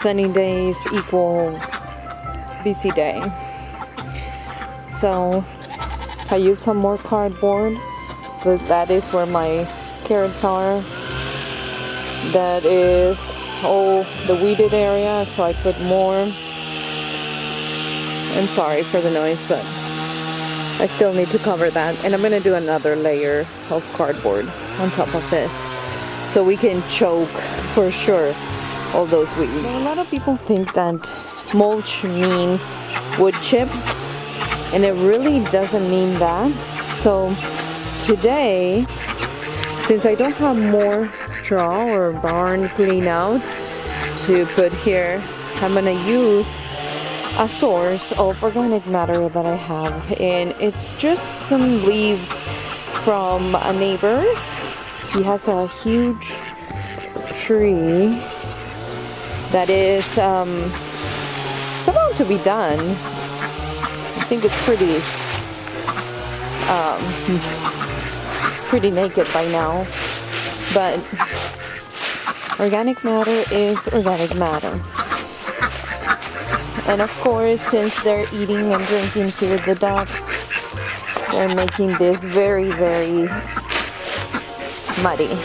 sunny days equals busy day. So I use some more cardboard, but that is where my carrots are. That is all the weeded area, so I put more. And sorry for the noise, but I still need to cover that. And I'm gonna do another layer of cardboard on top of this, so we can choke for sure all those weeds. Now, a lot of people think that mulch means wood chips, and it really doesn't mean that. So today, since I don't have more straw or barn clean out to put here, I'm gonna use a source of organic matter that I have, and it's just some leaves from a neighbor. He has a huge tree that is about to be done. I think it's pretty naked by now, but organic matter is organic matter. And of course, since they're eating and drinking here, the ducks, they're making this very, very muddy.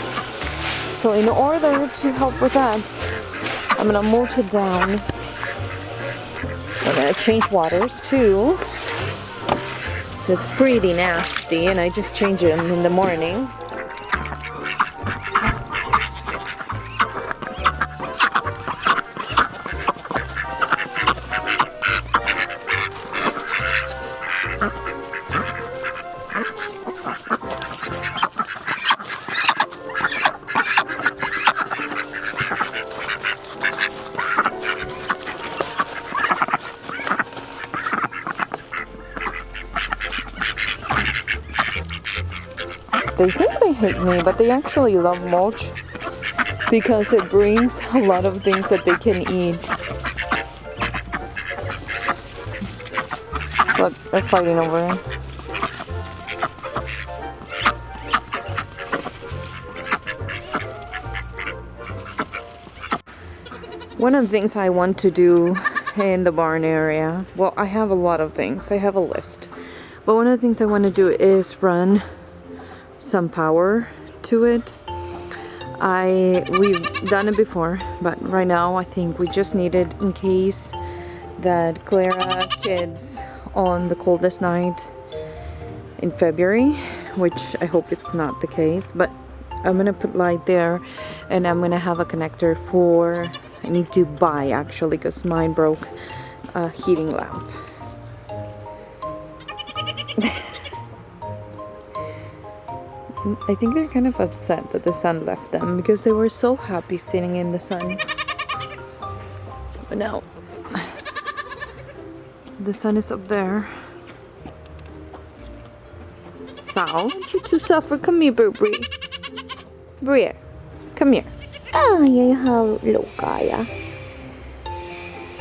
So in order to help with that, I'm gonna mulch it down. I'm gonna change waters too. So it's pretty nasty, and I just change them in the morning. They think they hate me, but they actually love mulch because it brings a lot of things that they can eat. Look, they're fighting over it. One of the things I want to do in the barn area, well, I have a lot of things. I have a list. But one of the things I want to do is run some power to it. We've done it before, but right now I think we just need it in case that Clara kids on the coldest night in February, which I hope it's not the case, but I'm gonna put light there, and I'm gonna have a connector for, I need to buy actually because mine broke, a heating lamp. I think they're kind of upset that the sun left them because they were so happy sitting in the sun. But now, the sun is up there. Sal, aren't you too suffer? Come here, Brie. Brie, come here. Oh, yeah, hello, Gaia.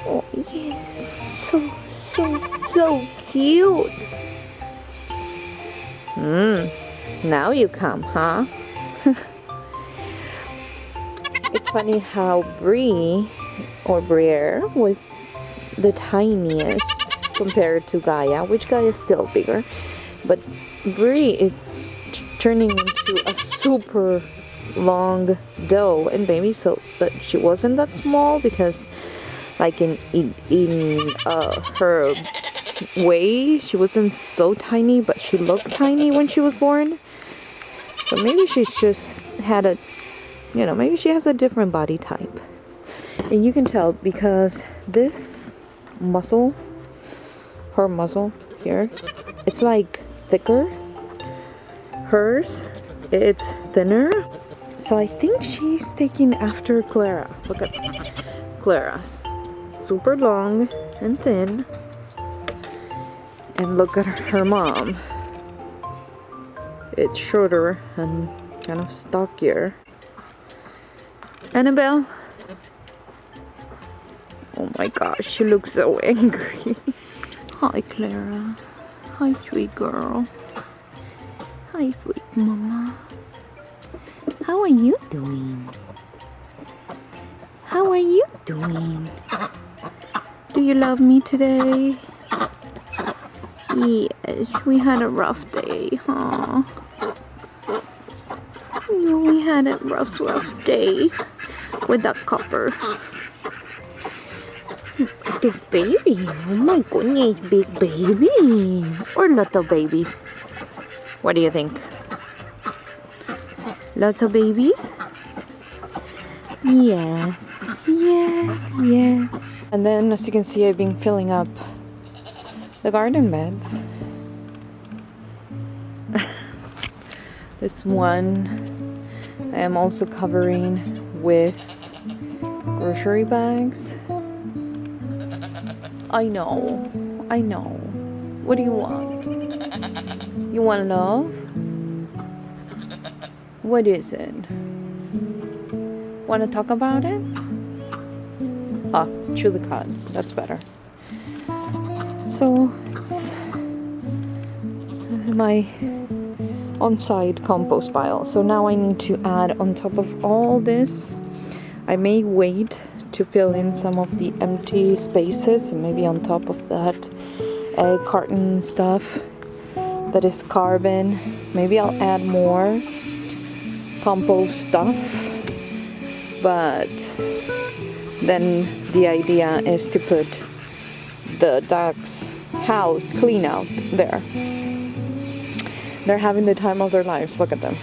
Oh, yes. So cute. Now you come, huh? It's funny how Brie, or Briere, was the tiniest compared to Gaia, which Gaia is still bigger. But Brie, it's turning into a super long doe and baby, so that she wasn't that small because, like in her way, she wasn't so tiny, but she looked tiny when she was born. So maybe she's just had a, maybe she has a different body type. And you can tell because this muscle, her muscle here, it's like thicker. Hers, it's thinner. So I think she's taking after Clara. Look at Clara's. Super long and thin. And look at her mom. It's shorter and kind of stockier. Annabelle. Oh my gosh, she looks so angry. Hi, Clara. Hi, sweet girl. Hi, sweet mama. How are you doing? How are you doing? Do you love me today? Yes, we had a rough day, huh? Yeah, we had a rough day with that copper. Big baby, oh my goodness, big baby. Or little baby. What do you think? Lots of babies? Yeah. And then, as you can see, I've been filling up the garden beds. This one I am also covering with grocery bags. I know. What do you want? You want love? What is it? Want to talk about it? Ah, chew the cud. That's better. So, this is my on-site compost pile. So now I need to add on top of all this. I may wait to fill in some of the empty spaces, and maybe on top of that egg carton stuff that is carbon. Maybe I'll add more compost stuff, but then the idea is to put the ducks' house clean out there. They're having the time of their lives. Look at them.